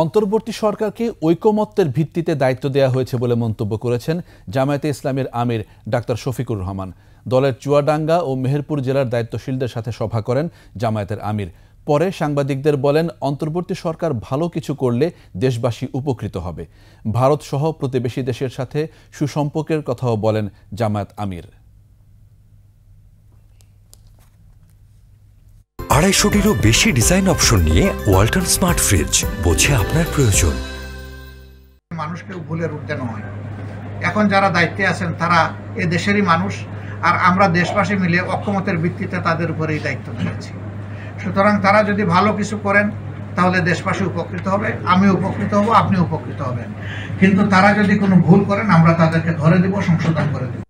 অন্তর্বর্তী সরকারকে ঐকমত্যের ভিত্তিতে দায়িত্ব দেওয়া হয়েছে বলে মন্তব্য করেছেন জামায়াতে ইসলামীর আমির ডাক্তার শফিকুর রহমান। দলের চুয়াডাঙ্গা ও মেহেরপুর জেলার দায়িত্বশীলদের সাথে সভা করেন জামায়াতের আমির। পরে সাংবাদিকদের বলেন, অন্তর্বর্তী সরকার ভালো কিছু করলে দেশবাসী উপকৃত হবে। ভারত সহ প্রতিবেশী দেশের সাথে সুসম্পর্কের কথাও বলেন জামায়াত আমির। 250-টিরও বেশি ডিজাইন অপশন নিয়ে ওয়ালটন স্মার্ট ফ্রিজ, বোঝে আপনার প্রয়োজন। মানুষকে ভুলের ঊর্ধ্বে নয়। এখন যারা দায়িত্বে আছেন তারা এ দেশেরই মানুষ, আর আমরা দেশবাসী মিলে অক্ষমতার ভিত্তিতে তাদের উপরেই দায়িত্ব নিয়েছি। সুতরাং তারা যদি ভালো কিছু করেন তাহলে দেশবাসী উপকৃত হবে, আমি উপকৃত হব, আপনি উপকৃত হবেন। কিন্তু তারা যদি কোনো ভুল করেন আমরা তাদেরকে ধরে দেব, সংশোধন করে দেব।